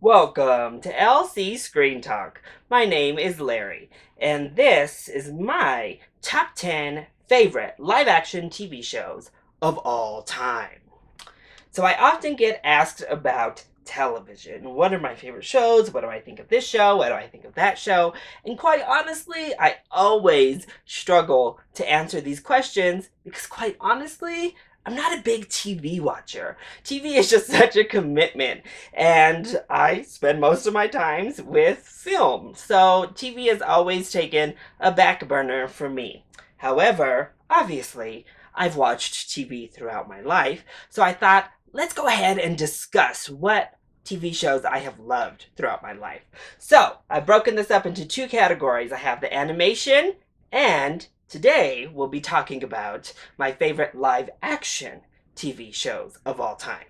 Welcome to LC Screen Talk. My name is Larry, and this is my top 10 favorite live action TV shows of all time. So, I often get asked about television. What are my favorite shows? What do I think of this show? What do I think of that show? And quite honestly, I always struggle to answer these questions because, quite honestly, I'm not a big TV watcher. TV is just such a commitment, and I spend most of my times with film. So TV has always taken a back burner for me. However, obviously, I've watched TV throughout my life, so I thought, let's go ahead and discuss what TV shows I have loved throughout my life. So I've broken this up into two categories. I have the animation, and today we'll be talking about my favorite live action TV shows of all time.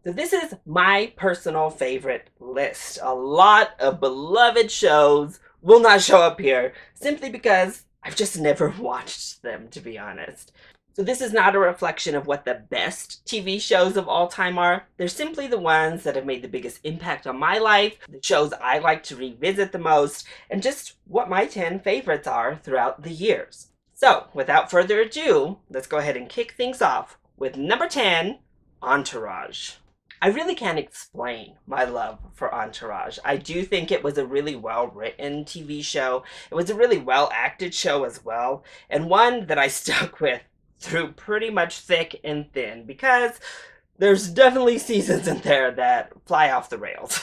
So this is my personal favorite list. A lot of beloved shows will not show up here simply because I've just never watched them, to be honest. So this is not a reflection of what the best TV shows of all time are. They're simply the ones that have made the biggest impact on my life, the shows I like to revisit the most, and just what my 10 favorites are throughout the years. So without further ado, let's go ahead and kick things off with number 10, Entourage. I really can't explain my love for Entourage. I do think it was a really well-written TV show. It was a really well-acted show as well, and one that I stuck with through pretty much thick and thin because there's definitely seasons in there that fly off the rails.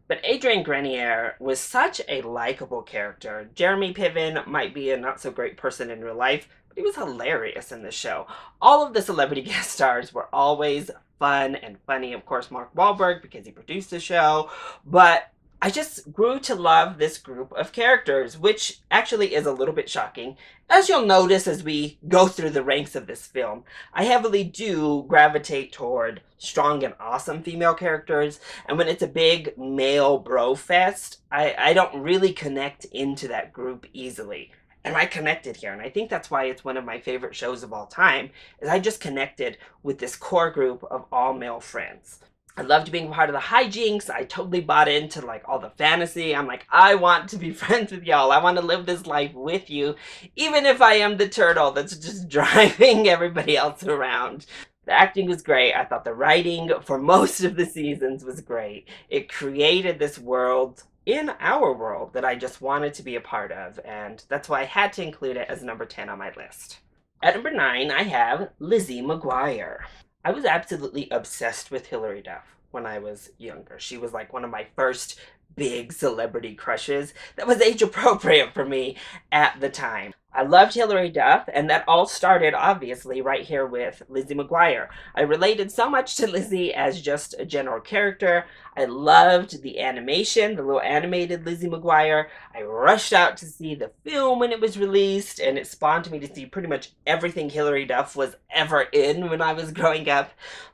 But Adrian Grenier was such a likable character. Jeremy Piven might be a not so great person in real life, but he was hilarious in this show. All of the celebrity guest stars were always fun and funny. Of course, Mark Wahlberg, because he produced the show, but I just grew to love this group of characters, which actually is a little bit shocking. As you'll notice as we go through the ranks of this film, I heavily do gravitate toward strong and awesome female characters, and when it's a big male bro fest, I don't really connect into that group easily. And I connected here, and I think that's why it's one of my favorite shows of all time, is I just connected with this core group of all male friends. I loved being part of the hijinks. I totally bought into like all the fantasy. I'm like, I want to be friends with y'all. I want to live this life with you, even if I am the turtle that's just driving everybody else around. The acting was great. I thought the writing for most of the seasons was great. It created this world in our world that I just wanted to be a part of, and that's why I had to include it as number 10 on my list. At number 9, I have Lizzie McGuire. I was absolutely obsessed with Hilary Duff when I was younger. She was like one of my first big celebrity crushes that was age appropriate for me at the time. I loved Hilary Duff, and that all started obviously right here with Lizzie McGuire. I related so much to Lizzie as just a general character. I loved the animation, the little animated Lizzie McGuire. I rushed out to see the film when it was released, and it spawned me to see pretty much everything Hilary Duff was ever in when I was growing up.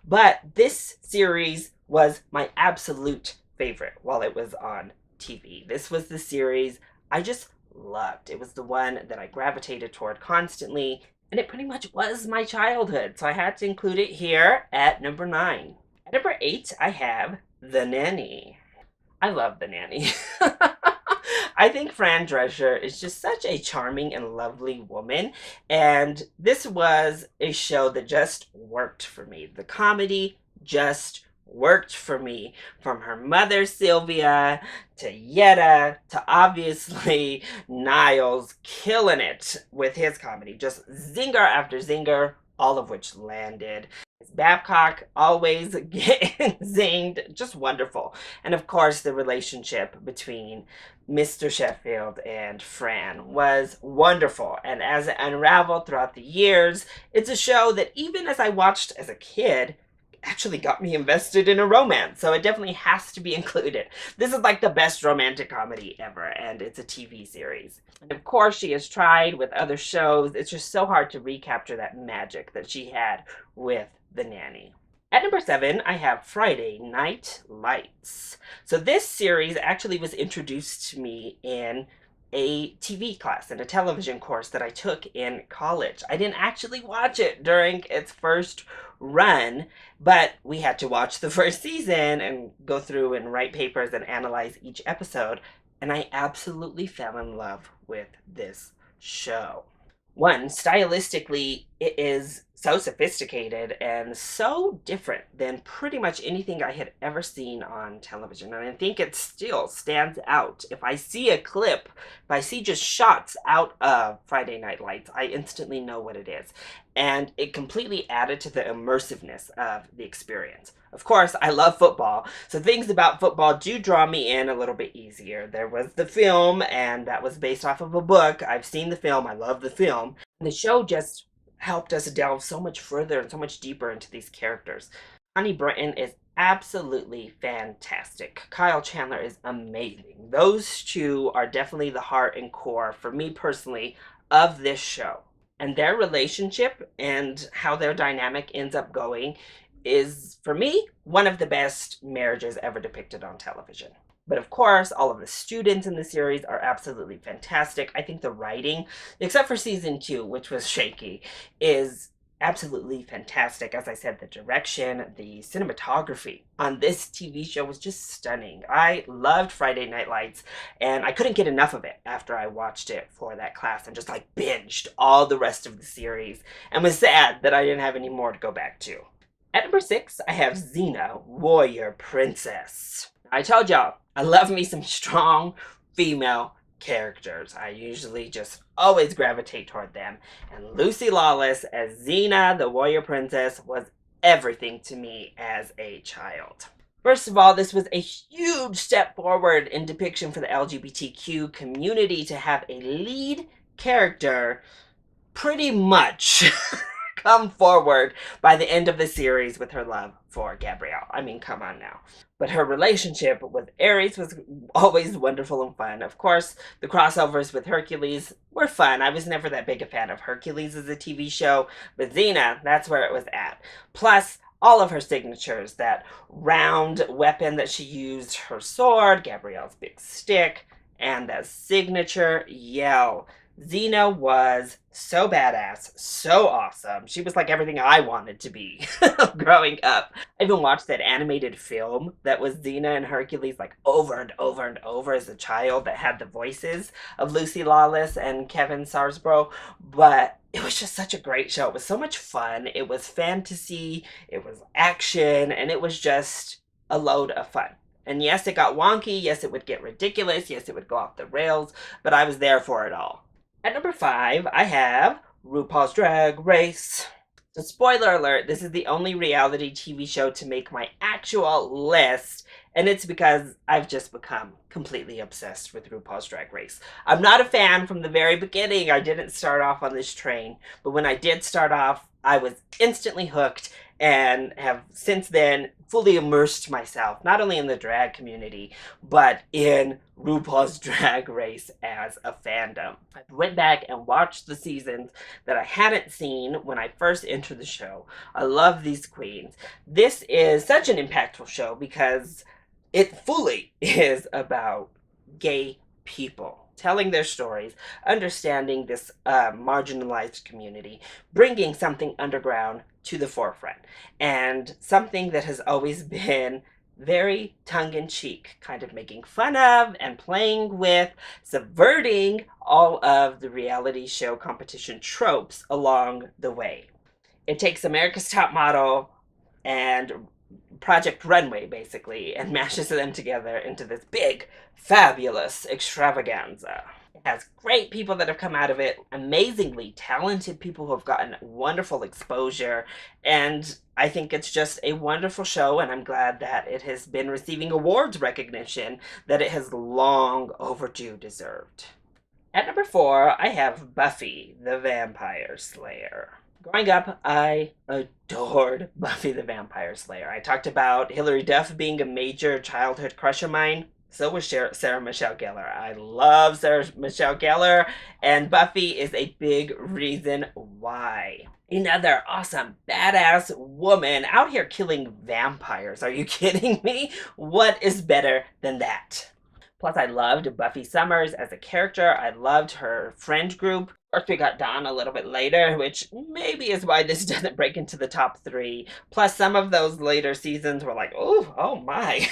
But this series was my absolute favorite while it was on TV. This was the series I just loved. It was the one that I gravitated toward constantly, and it pretty much was my childhood, so I had to include it here at number 9. At number 8, I have The Nanny. I love The Nanny. I think Fran Drescher is just such a charming and lovely woman, and this was a show that just worked for me. The comedy just worked for me, from her mother Sylvia to Yetta to obviously Niles killing it with his comedy, just zinger after zinger, all of which landed. Babcock always getting zinged, just wonderful. And of course the relationship between Mr. Sheffield and Fran was wonderful, and as it unraveled throughout the years, it's a show that even as I watched as a kid actually got me invested in a romance, so it definitely has to be included. This is like the best romantic comedy ever, and it's a TV series. And of course, she has tried with other shows. It's just so hard to recapture that magic that she had with The Nanny. At number 7, I have Friday Night Lights. So this series actually was introduced to me in a TV class and a television course that I took in college. I didn't actually watch it during its first run, but we had to watch the first season and go through and write papers and analyze each episode. And I absolutely fell in love with this show. One, stylistically, it is so sophisticated and so different than pretty much anything I had ever seen on television. And I think it still stands out. If I see a clip, if I see just shots out of Friday Night Lights, I instantly know what it is. And it completely added to the immersiveness of the experience. Of course, I love football, so things about football do draw me in a little bit easier. There was the film, and that was based off of a book. I've seen the film. I love the film. The show just helped us delve so much further and so much deeper into these characters. Connie Britton is absolutely fantastic. Kyle Chandler is amazing. Those two are definitely the heart and core, for me personally, of this show. And their relationship and how their dynamic ends up going is, for me, one of the best marriages ever depicted on television. But of course, all of the students in the series are absolutely fantastic. I think the writing, except for season 2, which was shaky, is absolutely fantastic. As I said, the direction, the cinematography on this TV show was just stunning. I loved Friday Night Lights, and I couldn't get enough of it after I watched it for that class and just like binged all the rest of the series and was sad that I didn't have any more to go back to. At number 6, I have Xena, Warrior Princess. I told y'all, I love me some strong female characters. I usually just always gravitate toward them. And Lucy Lawless as Xena, the Warrior Princess, was everything to me as a child. First of all, this was a huge step forward in depiction for the LGBTQ community to have a lead character pretty much come forward by the end of the series with her love for Gabrielle. I mean, come on now. But her relationship with Ares was always wonderful and fun. Of course, the crossovers with Hercules were fun. I was never that big a fan of Hercules as a TV show, but Xena, that's where it was at. Plus, all of her signatures, that round weapon that she used, her sword, Gabrielle's big stick, and that signature yell. Xena was so badass, so awesome. She was like everything I wanted to be growing up. I even watched that animated film that was Xena and Hercules like over and over and over as a child that had the voices of Lucy Lawless and Kevin Sarsbro. But it was just such a great show. It was so much fun. It was fantasy, it was action, and it was just a load of fun. And yes, it got wonky. Yes, it would get ridiculous. Yes, it would go off the rails. But I was there for it all. At number 5, I have RuPaul's Drag Race. So spoiler alert, this is the only reality TV show to make my actual list, and it's because I've just become completely obsessed with RuPaul's Drag Race. I'm not a fan from the very beginning. I didn't start off on this train, but when I did start off, I was instantly hooked and have since then fully immersed myself, not only in the drag community, but in RuPaul's Drag Race as a fandom. I went back and watched the seasons that I hadn't seen when I first entered the show. I love these queens. This is such an impactful show because it fully is about gay people telling their stories, understanding this marginalized community, bringing something underground to the forefront, and something that has always been very tongue-in-cheek, kind of making fun of and playing with, subverting all of the reality show competition tropes along the way. It takes America's Top Model and Project Runway, basically, and mashes them together into this big, fabulous extravaganza. It has great people that have come out of it, amazingly talented people who have gotten wonderful exposure, and I think it's just a wonderful show, and I'm glad that it has been receiving awards recognition that it has long overdue deserved. At number 4, I have Buffy the Vampire Slayer. Growing up, I adored Buffy the Vampire Slayer. I talked about Hilary Duff being a major childhood crush of mine. So was Sarah Michelle Gellar. I love Sarah Michelle Gellar, and Buffy is a big reason why. Another awesome, badass woman out here killing vampires. Are you kidding me? What is better than that? Plus, I loved Buffy Summers as a character. I loved her friend group. Of course, we got Dawn a little bit later, which maybe is why this doesn't break into the top three. Plus, some of those later seasons were like, oh my.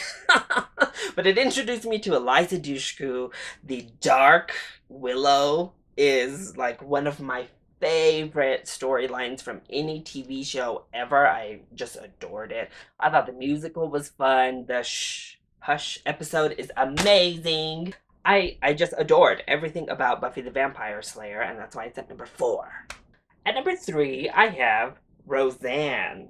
But it introduced me to Eliza Dushku. The Dark Willow is like one of my favorite storylines from any TV show ever. I just adored it. I thought the musical was fun. The Hush episode is amazing. I just adored everything about Buffy the Vampire Slayer, and that's why it's at number 4. At number 3, I have Roseanne.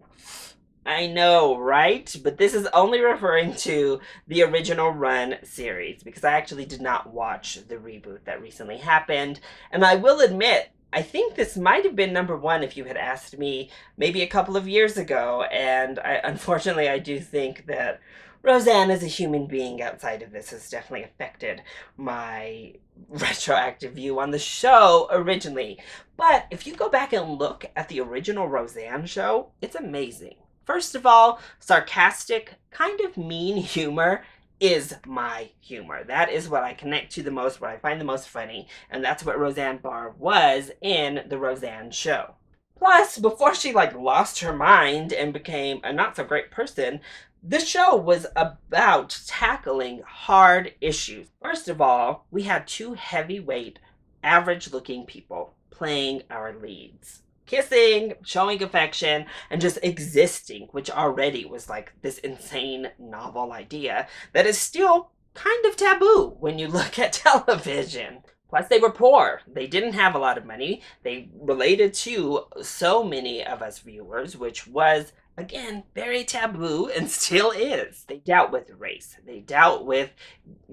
I know, right? But this is only referring to the original run series, because I actually did not watch the reboot that recently happened. And I will admit, I think this might have been number 1 if you had asked me maybe a couple of years ago. And unfortunately, I do think that Roseanne as a human being outside of this has definitely affected my retroactive view on the show originally. But if you go back and look at the original Roseanne show, it's amazing. First of all, sarcastic, kind of mean humor is my humor. That is what I connect to the most, what I find the most funny, and that's what Roseanne Barr was in the Roseanne show. Plus, before she lost her mind and became a not so great person, the show was about tackling hard issues. First of all, we had 2 heavyweight, average-looking people playing our leads. Kissing, showing affection, and just existing, which already was this insane novel idea that is still kind of taboo when you look at television. Plus, they were poor. They didn't have a lot of money. They related to so many of us viewers, which was, again, very taboo and still is. They dealt with race. They dealt with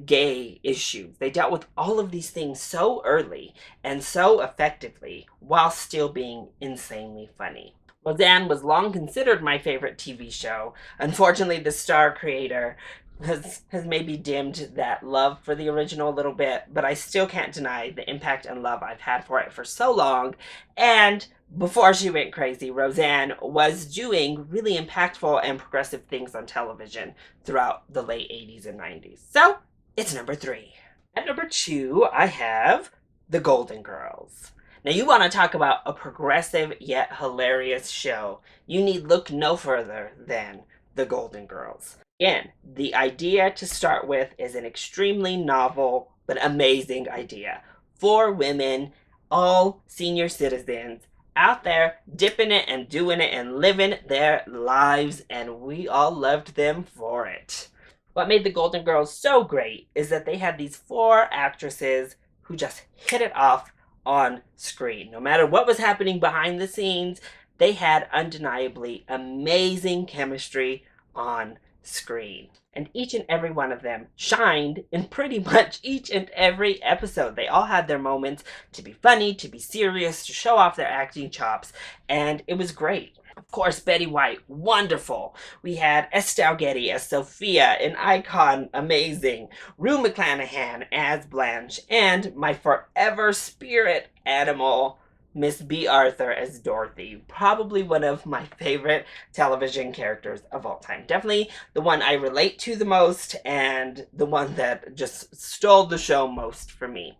gay issues. They dealt with all of these things so early and so effectively while still being insanely funny. Roseanne was long considered my favorite TV show. Unfortunately, the star creator has maybe dimmed that love for the original a little bit, but I still can't deny the impact and love I've had for it for so long. And before she went crazy, Roseanne was doing really impactful and progressive things on television throughout the late 80s and 90s. So, it's number 3. At number 2, I have The Golden Girls. Now, you want to talk about a progressive yet hilarious show. You need look no further than The Golden Girls. Again, the idea to start with is an extremely novel but amazing idea. 4 women, all senior citizens, out there dipping it and doing it and living their lives, and we all loved them for it. What made the Golden Girls so great is that they had these 4 actresses who just hit it off on screen. No matter what was happening behind the scenes, they had undeniably amazing chemistry on screen. And each and every one of them shined in pretty much each and every episode. They all had their moments to be funny, to be serious, to show off their acting chops, and it was great. Of course, Betty White, wonderful. We had Estelle Getty as Sophia, an icon, amazing. Rue McClanahan as Blanche, and my forever spirit animal, Miss B. Arthur as Dorothy. Probably one of my favorite television characters of all time. Definitely the one I relate to the most and the one that just stole the show most for me.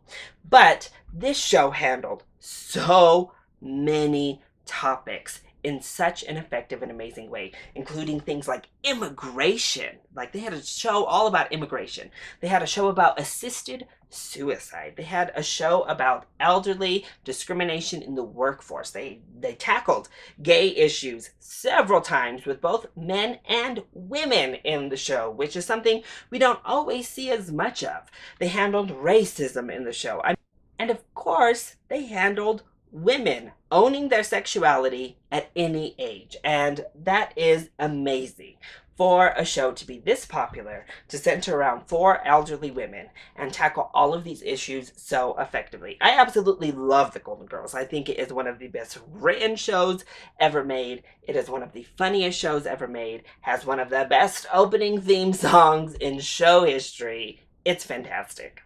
But this show handled so many topics in such an effective and amazing way, including things like immigration. They had a show all about immigration. They had a show about assisted suicide. They had a show about elderly discrimination in the workforce. They tackled gay issues several times with both men and women in the show, which is something we don't always see as much of. They handled racism in the show. And of course, they handled women owning their sexuality at any age. And that is amazing for a show to be this popular, to center around 4 elderly women and tackle all of these issues so effectively. I absolutely love The Golden Girls. I think it is one of the best written shows ever made. It is one of the funniest shows ever made, has one of the best opening theme songs in show history. It's fantastic.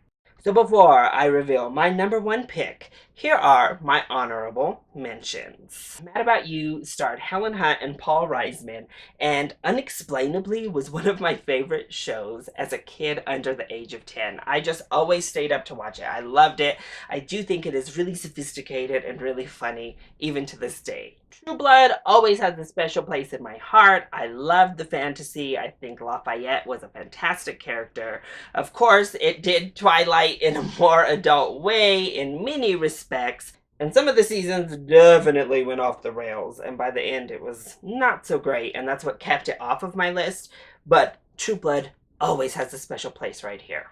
So before I reveal my number 1 pick, here are my honorable mentions. Mad About You starred Helen Hunt and Paul Reisman, and unexplainably was one of my favorite shows as a kid under the age of 10. I just always stayed up to watch it. I loved it. I do think it is really sophisticated and really funny, even to this day. True Blood always has a special place in my heart. I loved the fantasy. I think Lafayette was a fantastic character. Of course, it did Twilight in a more adult way in many respects, and some of the seasons definitely went off the rails, and by the end it was not so great, and that's what kept it off of my list. But True Blood always has a special place right here.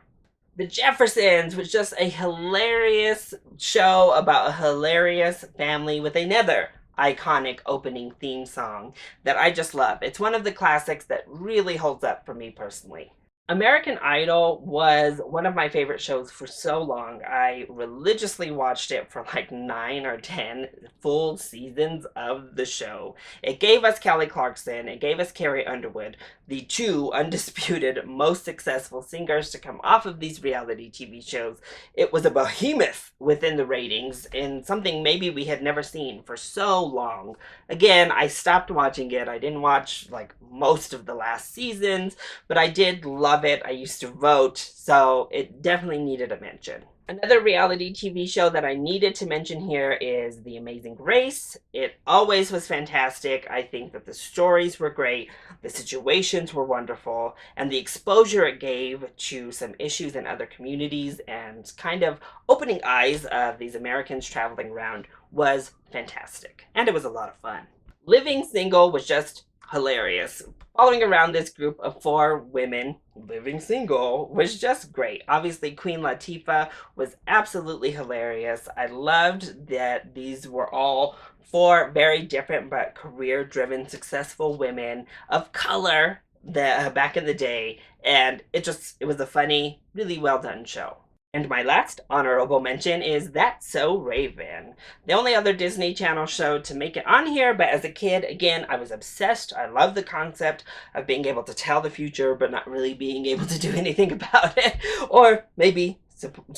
The Jeffersons was just a hilarious show about a hilarious family with another iconic opening theme song that I just love. It's one of the classics that really holds up for me personally. American Idol was one of my favorite shows for so long. I religiously watched it for like 9 or 10 full seasons of the show. It gave us Kelly Clarkson, it gave us Carrie Underwood, the two undisputed most successful singers to come off of these reality TV shows. It was a behemoth within the ratings and something maybe we had never seen for so long. Again, I stopped watching it. I didn't watch like most of the last seasons, but I did love it. I used to vote, so it definitely needed a mention. Another reality TV show that I needed to mention here is The Amazing Race. It always was fantastic. I think that the stories were great, the situations were wonderful, and the exposure it gave to some issues in other communities and kind of opening eyes of these Americans traveling around was fantastic. And it was a lot of fun. Living Single was just hilarious. Following around this group of 4 women living single was just great. Obviously, Queen Latifah was absolutely hilarious. I loved that these were all 4 very different but career-driven, successful women of color that back in the day, and it was a funny, really well done show. And my last honorable mention is That's So Raven. The only other Disney Channel show to make it on here, but as a kid, again, I was obsessed. I love the concept of being able to tell the future, but not really being able to do anything about it. Or maybe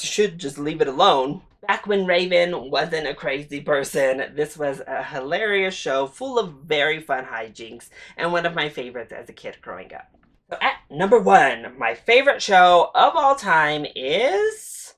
should just leave it alone. Back when Raven wasn't a crazy person, this was a hilarious show full of very fun hijinks and one of my favorites as a kid growing up. So at number 1, my favorite show of all time is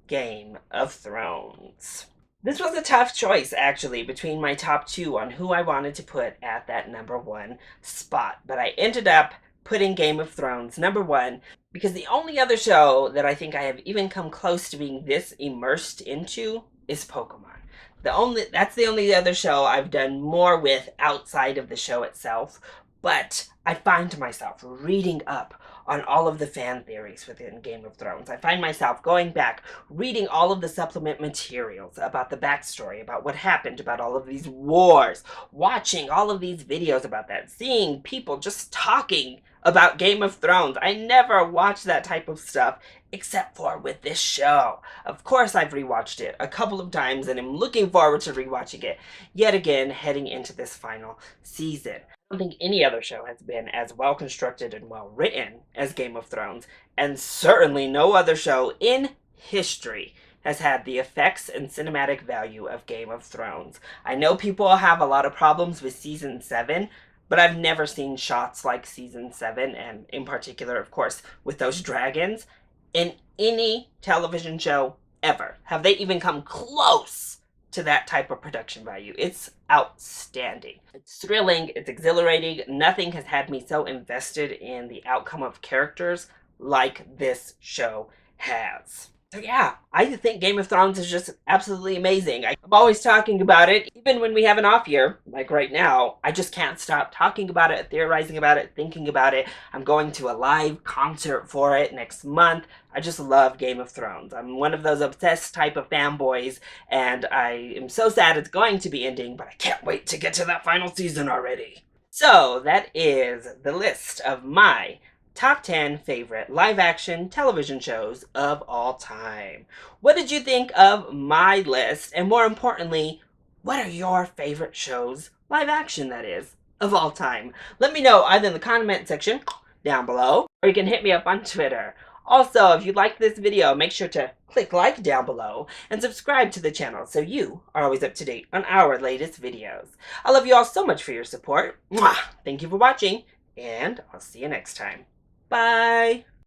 Game of Thrones. This was a tough choice, actually, between my top 2 on who I wanted to put at that number 1 spot, but I ended up putting Game of Thrones number 1 because the only other show that I think I have even come close to being this immersed into is Pokemon. That's the only other show I've done more with outside of the show itself. But I find myself reading up on all of the fan theories within Game of Thrones. I find myself going back, reading all of the supplement materials about the backstory, about what happened, about all of these wars, watching all of these videos about that, seeing people just talking about Game of Thrones. I never watched that type of stuff except for with this show. Of course, I've rewatched it a couple of times and am looking forward to rewatching it yet again heading into this final season. I don't think any other show has been as well constructed and well written as Game of Thrones, and certainly no other show in history has had the effects and cinematic value of Game of Thrones. I know people have a lot of problems with season 7, but I've never seen shots like season 7, and in particular, of course, with those dragons, in any television show ever. Have they even come close to that type of production value? It's outstanding. It's thrilling, it's exhilarating. Nothing has had me so invested in the outcome of characters like this show has. So yeah, I think Game of Thrones is just absolutely amazing. I'm always talking about it, even when we have an off year, like right now. I just can't stop talking about it, theorizing about it, thinking about it. I'm going to a live concert for it next month. I just love Game of Thrones. I'm one of those obsessed type of fanboys, and I am so sad it's going to be ending, but I can't wait to get to that final season already. So that is the list of my top 10 favorite live-action television shows of all time. What did you think of my list? And more importantly, what are your favorite shows, live-action that is, of all time? Let me know either in the comment section down below, or you can hit me up on Twitter. Also, if you like this video, make sure to click like down below and subscribe to the channel so you are always up to date on our latest videos. I love you all so much for your support. Mwah! Thank you for watching, and I'll see you next time. Bye!